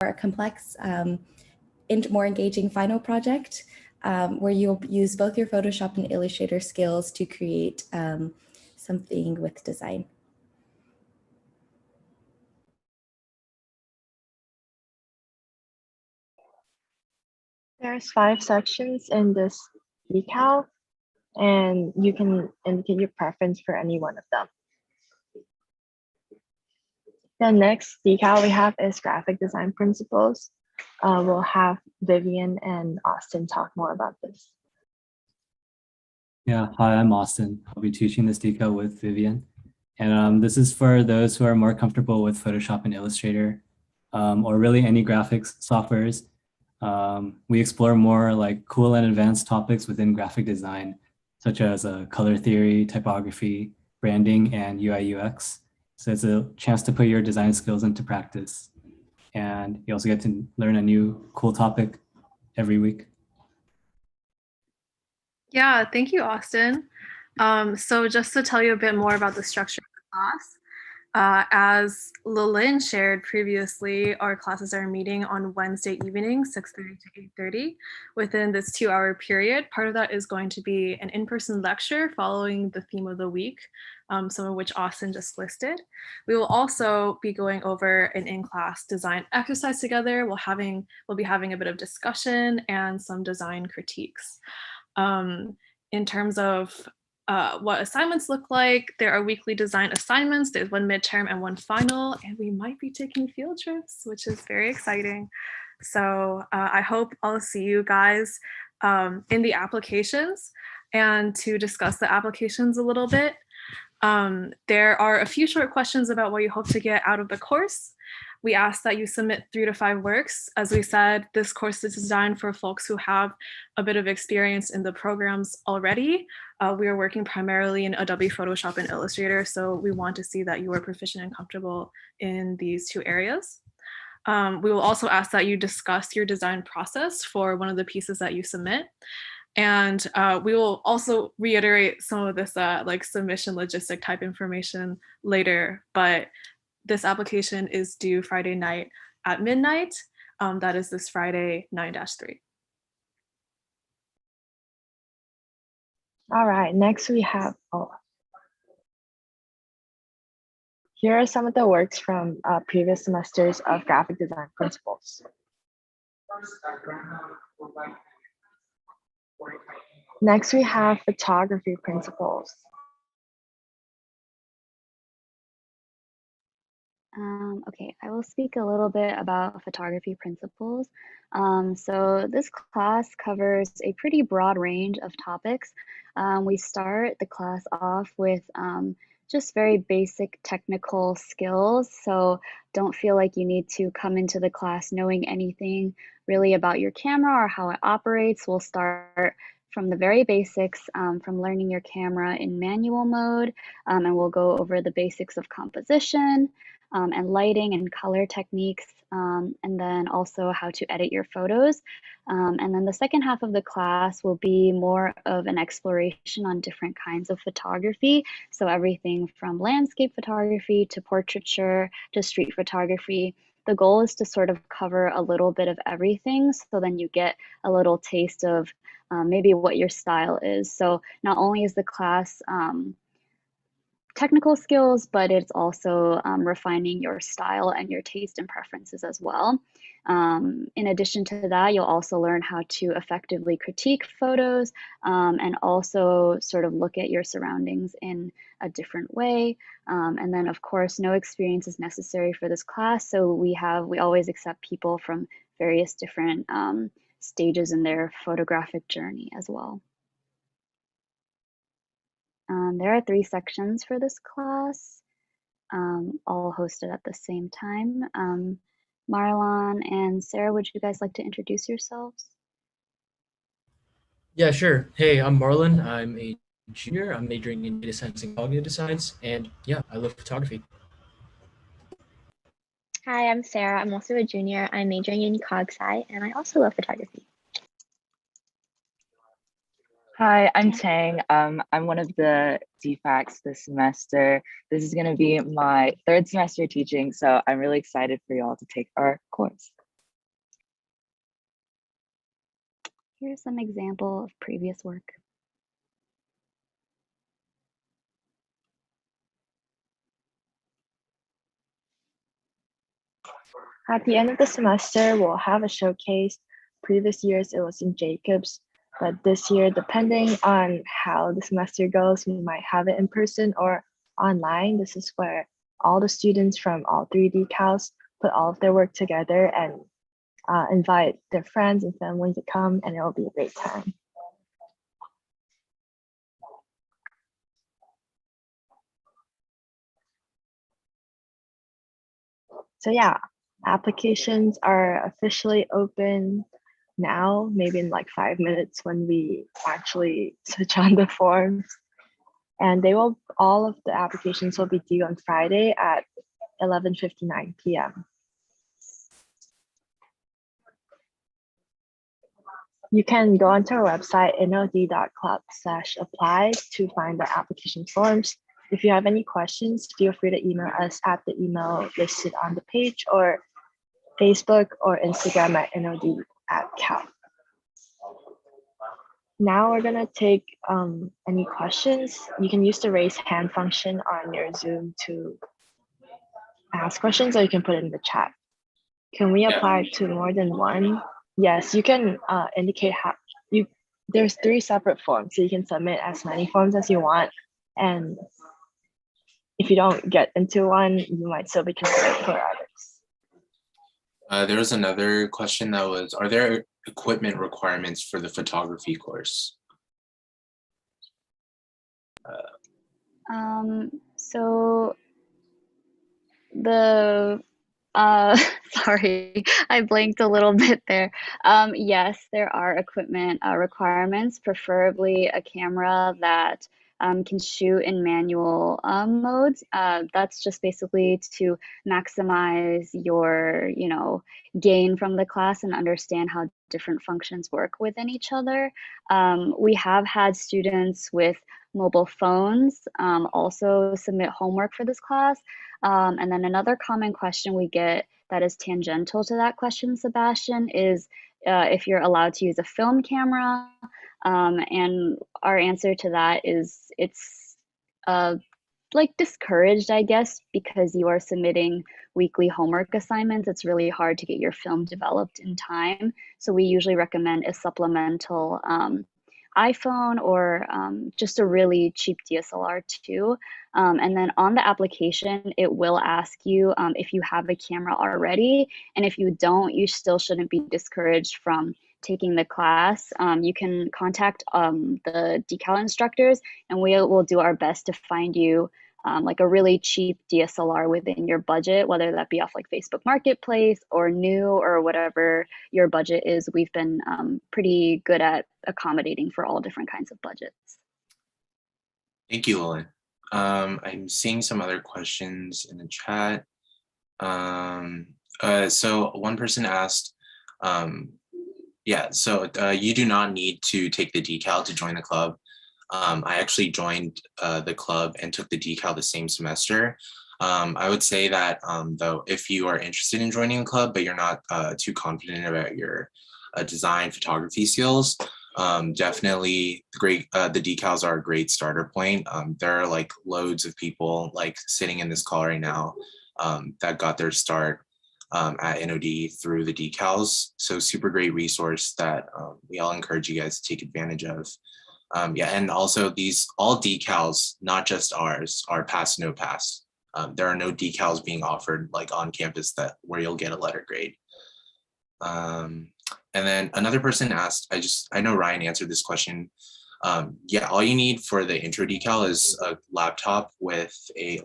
a complex, more engaging final project where you'll use both your Photoshop and Illustrator skills to create something with design. There's 5 sections in this decal, and you can indicate your preference for any one of them. The next decal we have is graphic design principles. We'll have Vivian and Austin talk more about this. Yeah, hi, I'm Austin. I'll be teaching this decal with Vivian. And this is for those who are more comfortable with Photoshop and Illustrator, or really any graphics softwares. We explore more like cool and advanced topics within graphic design, such as color theory, typography, branding, and UI UX. So it's a chance to put your design skills into practice. And you also get to learn a new cool topic every week. Yeah, thank you, Austin. So just to tell you a bit more about the structure of the class, as Lilin shared previously, our classes are meeting on Wednesday evening, 6:30 to 8:30 within this 2-hour period. Part of that is going to be an in-person lecture following the theme of the week, some of which Austin just listed. We will also be going over an in-class design exercise together. We'll be having a bit of discussion and some design critiques. In terms of what assignments look like, there are weekly design assignments. There's one midterm and one final, and we might be taking field trips, which is very exciting. So I hope I'll see you guys in the applications. And to discuss the applications a little bit, there are a few short questions about what you hope to get out of the course. We ask that you submit 3 to 5 works. As we said, this course is designed for folks who have a bit of experience in the programs already. We are working primarily in Adobe Photoshop and Illustrator, so we want to see that you are proficient and comfortable in these 2 areas. We will also ask that you discuss your design process for one of the pieces that you submit. And we will also reiterate some of this like submission logistic type information later, but this application is due Friday night at midnight. That is this Friday, 9-3. All right, next we have, here are some of the works from previous semesters of graphic design principles. Next we have photography principles. Okay, I will speak a little bit about photography principles. So this class covers a pretty broad range of topics. We start the class off with just very basic technical skills. So don't feel like you need to come into the class knowing anything really about your camera or how it operates. We'll start from the very basics, from learning your camera in manual mode, and we'll go over the basics of composition, and lighting and color techniques, and then also how to edit your photos. And then the second half of the class will be more of an exploration on different kinds of photography. So everything from landscape photography to portraiture to street photography. The goal is to sort of cover a little bit of everything, so then you get a little taste of maybe what your style is. So not only is the class technical skills, but it's also refining your style and your taste and preferences as well. In addition to that, you'll also learn how to effectively critique photos and also sort of look at your surroundings in a different way. And then of course, no experience is necessary for this class. So we always accept people from various different stages in their photographic journey as well. There are 3 sections for this class, all hosted at the same time. Marlon and Sarah, would you guys like to introduce yourselves? Yeah, sure. Hey, I'm Marlon. I'm a junior. I'm majoring in data science and cognitive science. And yeah, I love photography. Hi, I'm Sarah. I'm also a junior. I'm majoring in cog sci, and I also love photography. Hi, I'm Tang. I'm one of the DFACs this semester. This is going to be my 3rd semester teaching, so I'm really excited for y'all to take our course. here's some example of previous work. At the end of the semester, we'll have a showcase. Previous years, it was in Jacobs, but this year, depending on how the semester goes, we might have it in person or online. This is where all the students from all 3 decals put all of their work together and invite their friends and family to come, and it will be a great time. So yeah, applications are officially open now, maybe in like 5 minutes when we actually switch on the forms. And all of the applications will be due on Friday at 11:59 p.m. You can go onto our website, innod.club/apply to find the application forms. If you have any questions, feel free to email us at the email listed on the page or Facebook or Instagram at InnoD@Cal. Now we're gonna take any questions. You can use the raise hand function on your Zoom to ask questions, or you can put it in the chat. Can we apply to more than one? Yes, you can indicate how there's 3 separate forms, so you can submit as many forms as you want. And if you don't get into one, you might still be considered for others. There was another question that was, are there equipment requirements for the photography course? So the sorry, I blanked a little bit there. Yes, there are equipment requirements, preferably a camera that can shoot in manual modes. That's just basically to maximize your, gain from the class and understand how different functions work within each other. We have had students with mobile phones also submit homework for this class. And then another common question we get that is tangential to that question, Sebastian, is if you're allowed to use a film camera. And our answer to that is it's like discouraged, I guess, because you are submitting weekly homework assignments. It's really hard to get your film developed in time. So we usually recommend a supplemental iPhone or just a really cheap DSLR too. And then on the application, it will ask you if you have a camera already. And if you don't, you still shouldn't be discouraged from taking the class. You can contact the Decal instructors, and we will do our best to find you like a really cheap DSLR within your budget, whether that be off like Facebook Marketplace or new or whatever your budget is. We've been pretty good at accommodating for all different kinds of budgets. Thank you, Lillian. I'm seeing some other questions in the chat. So one person asked, you do not need to take the decal to join the club. I actually joined the club and took the decal the same semester. I would say that though, if you are interested in joining a club, but you're not too confident about your design photography skills, definitely great. The decals are a great starter point. There are like loads of people like sitting in this call right now that got their start at InnoD through the decals. So super great resource that we all encourage you guys to take advantage of. And also all decals, not just ours, are pass, no pass. There are no decals being offered like on campus where you'll get a letter grade. And then another person asked, I know Ryan answered this question. All you need for the intro decal is a laptop with a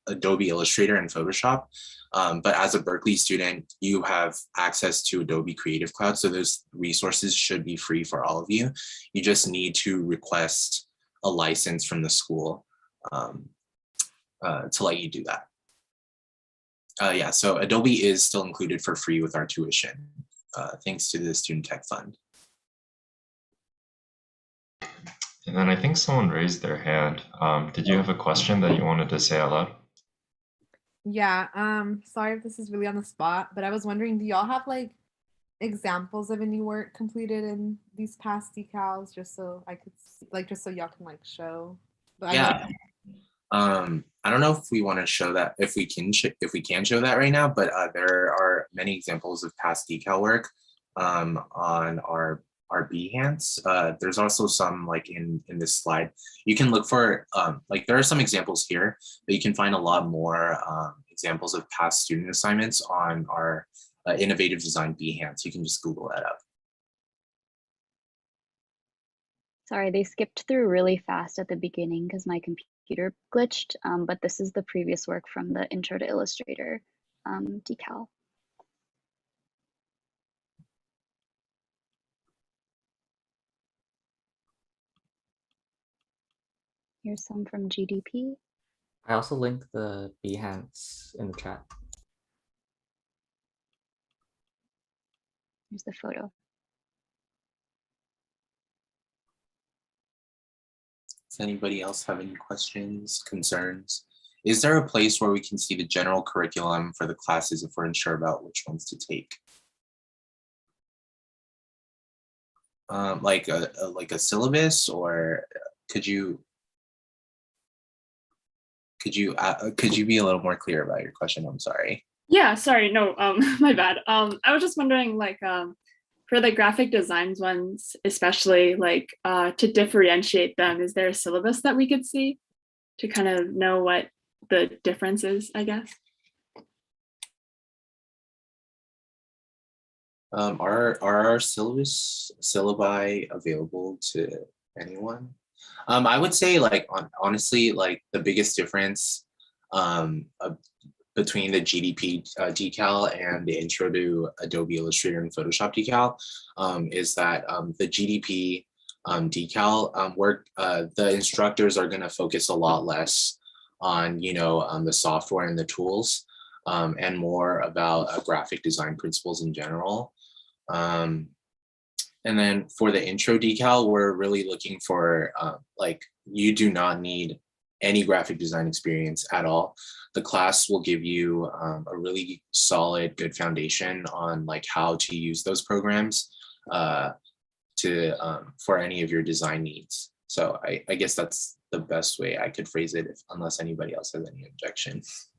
Adobe Illustrator and Photoshop. But as a Berkeley student, you have access to Adobe Creative Cloud. So those resources should be free for all of you. You just need to request a license from the school to let you do that. So Adobe is still included for free with our tuition, thanks to the Student Tech Fund. And then I think someone raised their hand. Did you have a question that you wanted to say out loud? Yeah, sorry if this is really on the spot, but I was wondering, do y'all have like examples of any work completed in these past decals, just so I could see, like, just so y'all can like show. But Yeah. I don't know if we want to show that, if we can show that right now, but there are many examples of past decal work on our Behance. There's also some like in this slide. You can look for like there are some examples here, but you can find a lot more examples of past student assignments on our innovative design Behance. You can just Google that up. Sorry, they skipped through really fast at the beginning because my computer glitched, but this is the previous work from the Intro to Illustrator decal. Here's some from GDP. I also linked the Behance in the chat. Here's the photo. Does anybody else have any questions, concerns? Is there a place where we can see the general curriculum for the classes if we're unsure about which ones to take? Like a syllabus, or could you be a little more clear about your question? I'm sorry. Yeah, sorry, no, my bad. I was just wondering, like, for the graphic designs ones, especially, like, to differentiate them, is there a syllabus that we could see to kind of know what the difference is, I guess? Are our syllabi available to anyone? I would say, like, honestly, like the biggest difference between the GDP decal and the Intro to Adobe Illustrator and Photoshop decal is that the GDP decal work, the instructors are going to focus a lot less on, the software and the tools, and more about graphic design principles in general. And then for the intro decal, we're really looking for, like, you do not need any graphic design experience at all. The class will give you a really solid, good foundation on like how to use those programs for any of your design needs. So I guess that's the best way I could phrase it, unless anybody else has any objections.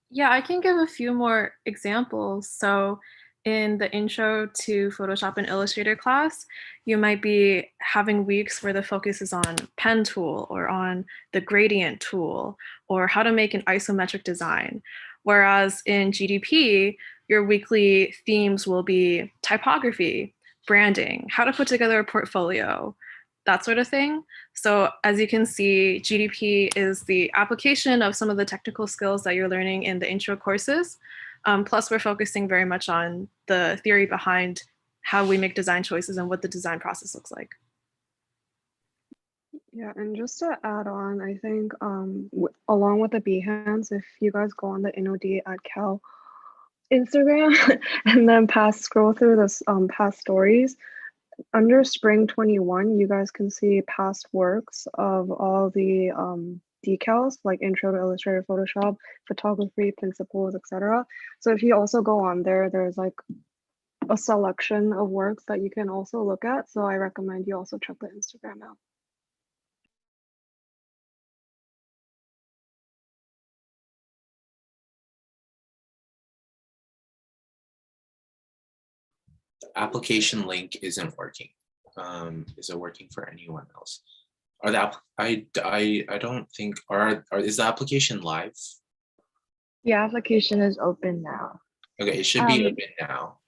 Yeah, I can give a few more examples. So in the Intro to Photoshop and Illustrator class, you might be having weeks where the focus is on pen tool or on the gradient tool or how to make an isometric design. Whereas in GDP, your weekly themes will be typography, branding, how to put together a portfolio, that sort of thing. So as you can see, GDP is the application of some of the technical skills that you're learning in the intro courses. Plus, we're focusing very much on the theory behind how we make design choices and what the design process looks like. Yeah, and just to add on, I think along with the Behance, if you guys go on the InnoD at Cal Instagram and then scroll through this past stories, under Spring 21, you guys can see past works of all the decals, like Intro to Illustrator, Photoshop, photography, principles, etc. So if you also go on there, there's like a selection of works that you can also look at. So I recommend you also check the Instagram out. Application link isn't working. Is it working for anyone else? Are the I don't think is the application live? The application is open now. Okay, it should be open now.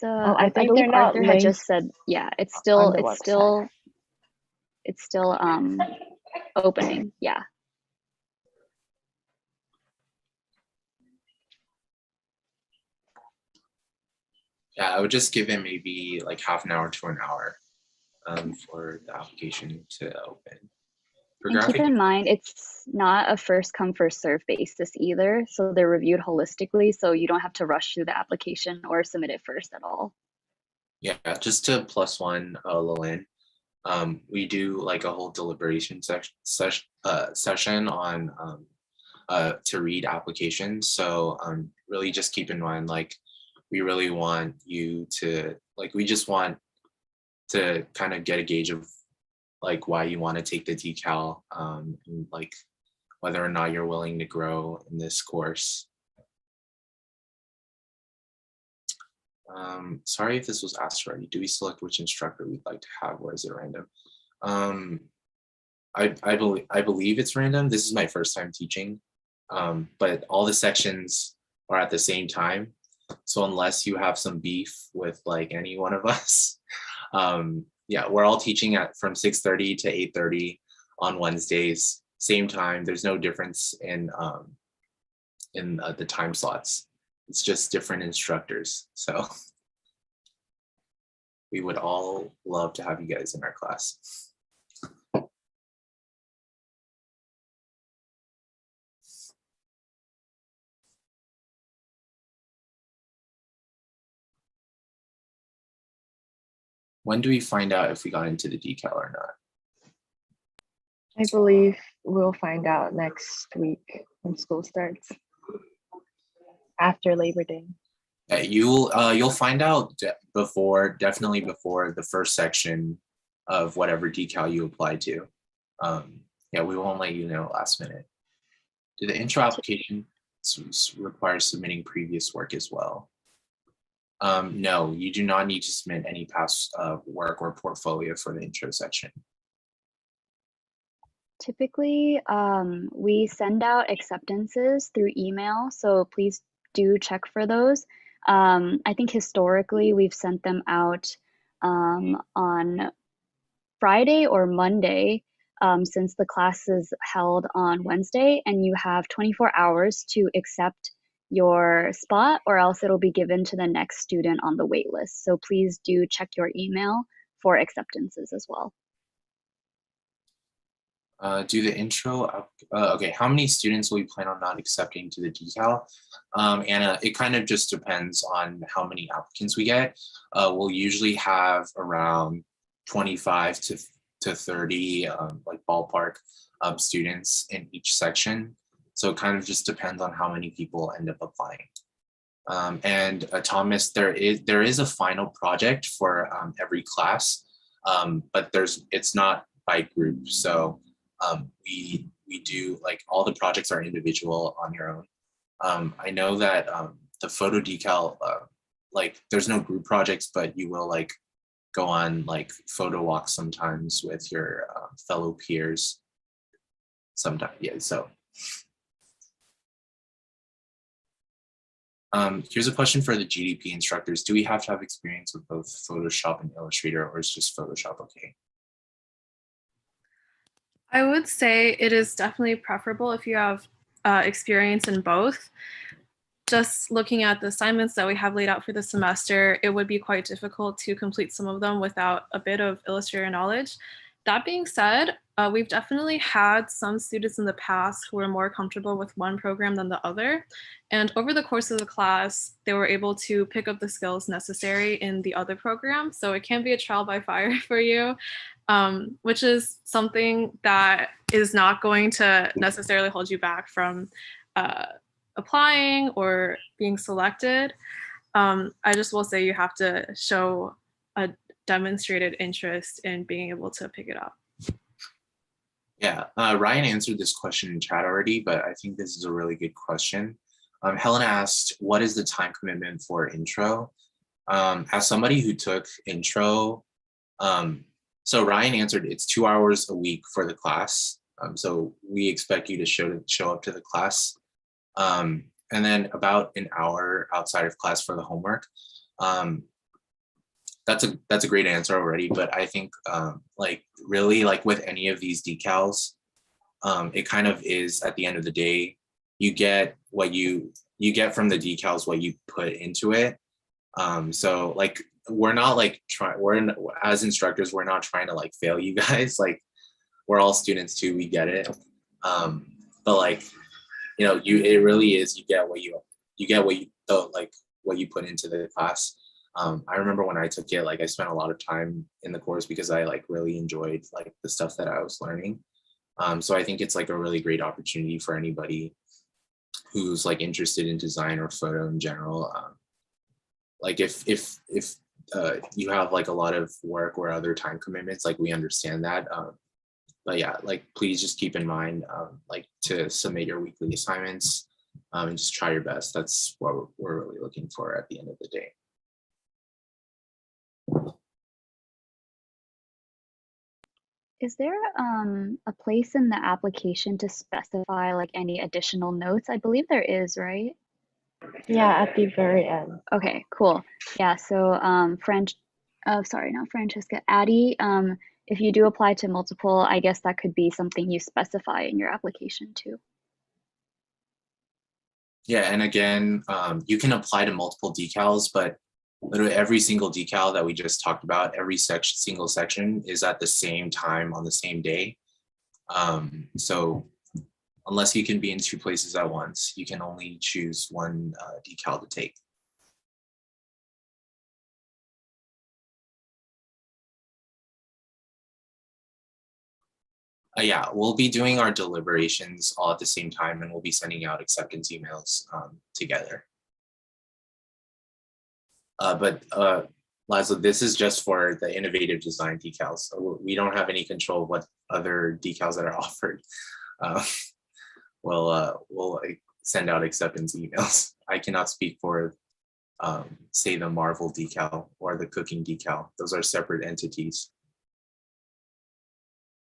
I believe Arthur had just said, yeah, it's still opening. Yeah. Yeah, I would just give it maybe like half an hour to an hour for the application to open. And keep in mind, it's not a first come, first serve basis either. So they're reviewed holistically. So you don't have to rush through the application or submit it first at all. Yeah, just to plus one, Lillian, we do like a whole deliberation session on to read applications. So really just keep in mind, like, we really want you to, like, we just want to kind of get a gauge of like why you want to take the decal, and like whether or not you're willing to grow in this course. Sorry if this was asked already. Do we select which instructor we'd like to have, or is it random? I believe it's random. This is my first time teaching, but all the sections are at the same time. So unless you have some beef with like any one of us, yeah, we're all teaching from 6:30 to 8:30 on Wednesdays, same time. There's no difference in the time slots. It's just different instructors. So we would all love to have you guys in our class. When do we find out if we got into the decal or not? I believe we'll find out next week when school starts, after Labor Day. You'll find out definitely before the first section of whatever decal you apply to. Yeah, we won't let you know last minute. Do the intro application require submitting previous work as well? No, you do not need to submit any past work or portfolio for the intro section. Typically, we send out acceptances through email, so please do check for those. I think historically we've sent them out on Friday or Monday, since the class is held on Wednesday, and you have 24 hours to accept your spot, or else it'll be given to the next student on the wait list. So please do check your email for acceptances as well. Do the intro, okay, how many students will you plan on not accepting to the decal? Anna, it kind of just depends on how many applicants we get. We'll usually have around 25 to 30 like ballpark students in each section. So it kind of just depends on how many people end up applying. And Thomas, there is a final project for every class, but it's not by group. So we do, like, all the projects are individual on your own. I know that the photo decal, like, there's no group projects, but you will like go on like photo walks sometimes with your fellow peers. Sometimes, yeah. So here's a question for the GDP instructors. Do we have to have experience with both Photoshop and Illustrator, or is just Photoshop okay? I would say it is definitely preferable if you have experience in both. Just looking at the assignments that we have laid out for the semester, it would be quite difficult to complete some of them without a bit of Illustrator knowledge. That being said, we've definitely had some students in the past who were more comfortable with one program than the other. And over the course of the class, they were able to pick up the skills necessary in the other program. So it can be a trial by fire for you, which is something that is not going to necessarily hold you back from applying or being selected. I just will say you have to show a demonstrated interest in being able to pick it up. Yeah, Ryan answered this question in chat already, but I think this is a really good question. Helena asked, what is the time commitment for intro? As somebody who took intro, so Ryan answered, it's 2 hours a week for the class. So we expect you to show up to the class. And then about an hour outside of class for the homework. That's a great answer already, but I think like really, like with any of these decals, it kind of is, at the end of the day, you get what you get from the decals, what you put into it. So like, we're not like as instructors, we're not trying to like fail you guys. Like, we're all students too, we get it. But like, you know, it really is, you get what you put into the class. I remember when I took it, like, I spent a lot of time in the course because I like really enjoyed like the stuff that I was learning. So I think it's like a really great opportunity for anybody who's like interested in design or photo in general. Like if you have like a lot of work or other time commitments, like we understand that. But yeah, like please just keep in mind like to submit your weekly assignments and just try your best. That's what we're really looking for at the end of the day. Is there a place in the application to specify like any additional notes? I believe there is, right? Yeah, at the very end. Okay, cool. Yeah, so sorry, not Francesca, Addie, if you do apply to multiple, I guess that could be something you specify in your application too. Yeah, and again, you can apply to multiple decals, but literally every single decal that we just talked about, every single section is at the same time on the same day. So unless you can be in 2 places at once, you can only choose one decal to take. Yeah, we'll be doing our deliberations all at the same time, and we'll be sending out acceptance emails together. But Laszlo, this is just for the innovative design decals. So we don't have any control of what other decals that are offered. We'll like, send out acceptance emails. I cannot speak for, say, the Marvel decal or the cooking decal. Those are separate entities.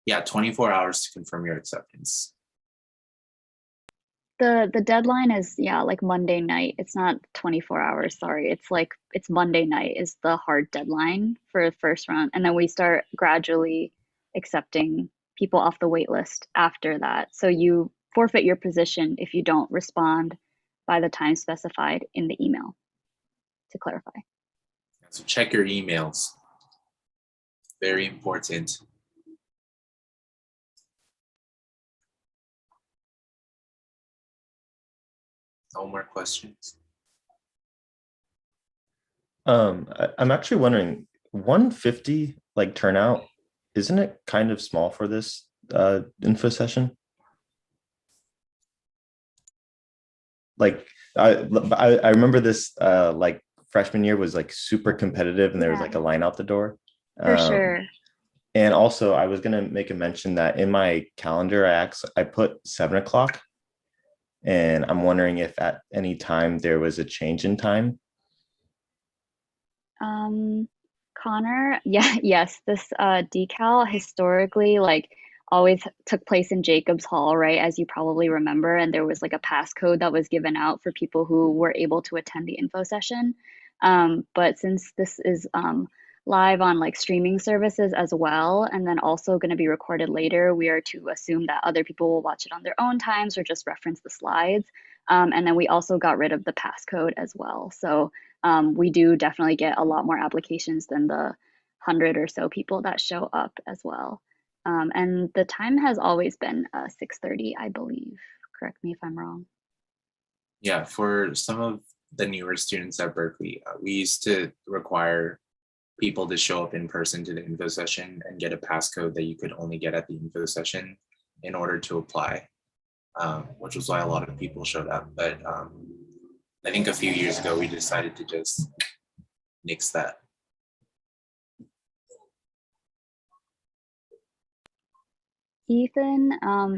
Yeah, 24 hours to confirm your acceptance. The deadline is, yeah, like Monday night. It's not 24 hours, sorry. It's Monday night is the hard deadline for the first round. And then we start gradually accepting people off the wait list after that. So you forfeit your position if you don't respond by the time specified in the email, to clarify. So check your emails. Very important. No more questions. I'm actually wondering, 150 like turnout, isn't it kind of small for this info session? Like I remember this like freshman year was like super competitive and there was like a line out the door. For sure. And also I was gonna make a mention that in my calendar I put 7 o'clock. And I'm wondering if at any time there was a change in time. Connor, yeah, yes, this decal historically like always took place in Jacobs Hall, right? As you probably remember, and there was like a passcode that was given out for people who were able to attend the info session. But since this is live on like streaming services as well, and then also going to be recorded later, we are to assume that other people will watch it on their own times or just reference the slides. And then we also got rid of the passcode as well. So we do definitely get a lot more applications than the 100 or so people that show up as well. And the time has always been 6:30, I believe. Correct me if I'm wrong. Yeah, for some of the newer students at Berkeley, we used to require people to show up in person to the info session and get a passcode that you could only get at the info session in order to apply, which was why a lot of people showed up. But I think a few years ago, we decided to just nix that. Ethan,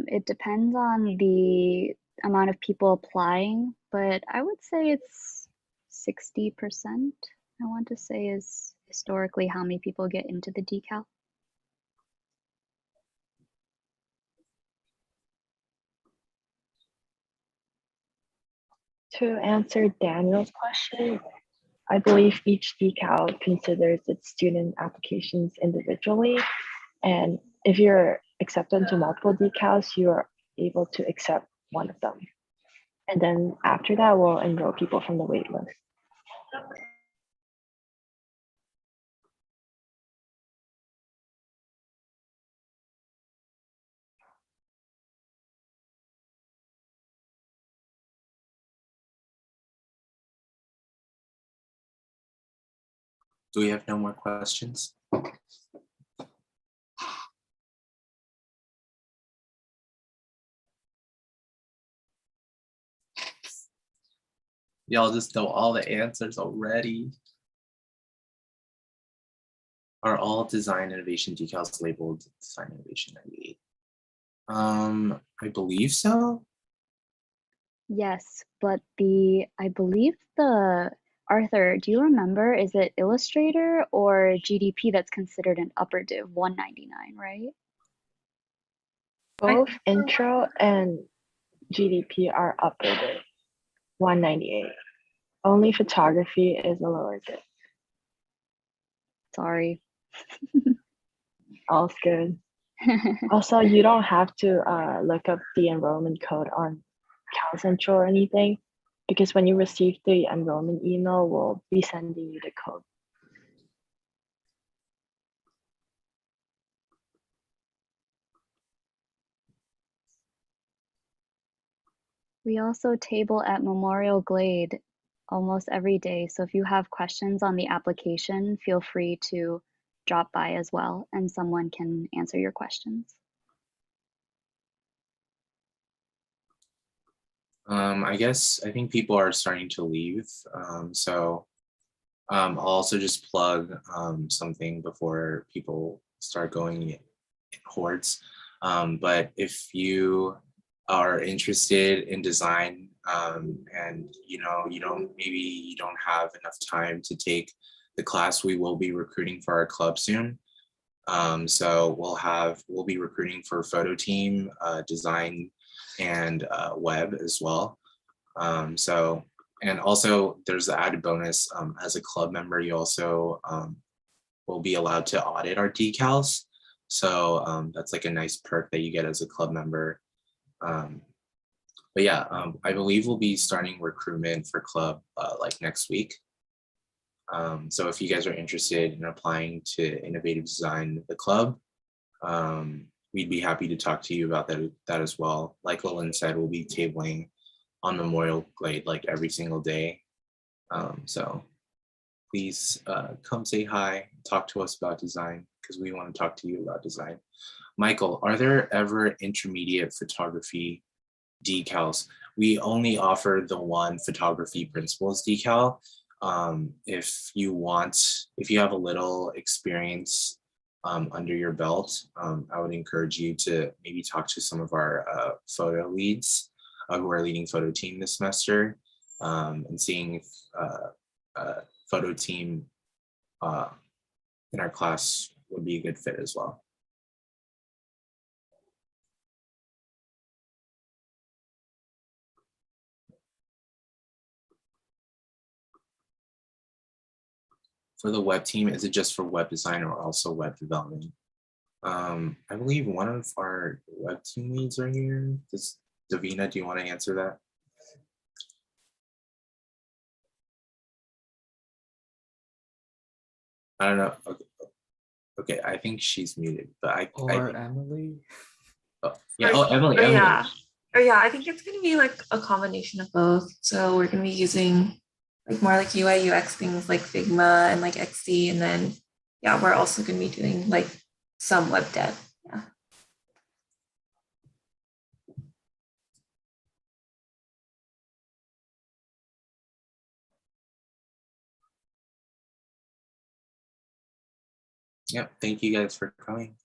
it depends on the amount of people applying, but I would say it's 60%, I want to say is historically how many people get into the decal. To answer Daniel's question, I believe each decal considers its student applications individually. And if you're accepted into multiple decals, you are able to accept one of them. And then after that, we'll enroll people from the wait list. Do we have no more questions? Y'all just know all the answers already. Are all design innovation decals labeled design innovation 98? I believe so. Yes, but I believe Arthur, do you remember, is it Illustrator or GDP that's considered an upper div 199, right? Both intro and GDP are upper div 198. Only photography is a lower div. Sorry. All's good. Also, you don't have to look up the enrollment code on CalCentral or anything, because when you receive the enrollment email, we'll be sending you the code. We also table at Memorial Glade almost every day. So if you have questions on the application, feel free to drop by as well, and someone can answer your questions. I think people are starting to leave. So I'll also just plug something before people start going in hordes. But if you are interested in design and you don't have enough time to take the class, we will be recruiting for our club soon. So we'll be recruiting for photo team, design, and web as well. And also there's the added bonus, as a club member, you also will be allowed to audit our decals. So that's like a nice perk that you get as a club member. But yeah, I believe we'll be starting recruitment for club like next week. So if you guys are interested in applying to Innovative Design, the club, we'd be happy to talk to you about that as well. Like Lillian said, we'll be tabling on Memorial Glade like every single day. So please come say hi, talk to us about design, because we want to talk to you about design. Michael, are there ever intermediate photography decals? We only offer the one photography principles decal. If you have a little experience under your belt, I would encourage you to maybe talk to some of our photo leads who are leading photo team this semester, and seeing if photo team in our class would be a good fit as well. For the web team, is it just for web design or also web development? I believe one of our web team leads are here. Davina, do you want to answer that? I don't know. Okay, I think she's muted, but Emily. Emily. Yeah. I think it's going to be like a combination of both. So we're going to be using like more like UI UX things like Figma and like XD, and then yeah, we're also going to be doing like some web dev. Yeah. Yep, thank you guys for coming.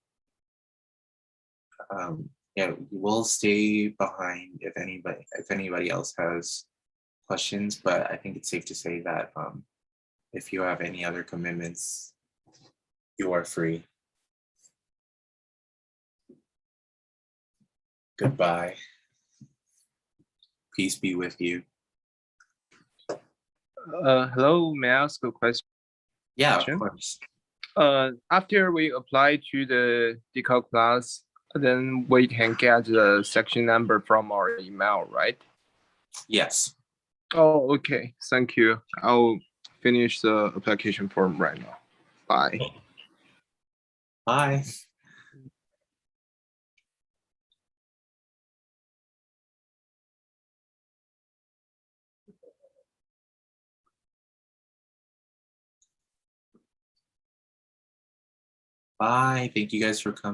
Yeah, we'll stay behind if anybody else has questions, but I think it's safe to say that if you have any other commitments, you are free. Goodbye. Peace be with you. Hello, may I ask a question? Yeah, of course. After we apply to the Decal class, then we can get the section number from our email, right? Yes. Oh, okay. Thank you. I'll finish the application form right now. Bye. Bye. Bye. Thank you guys for coming.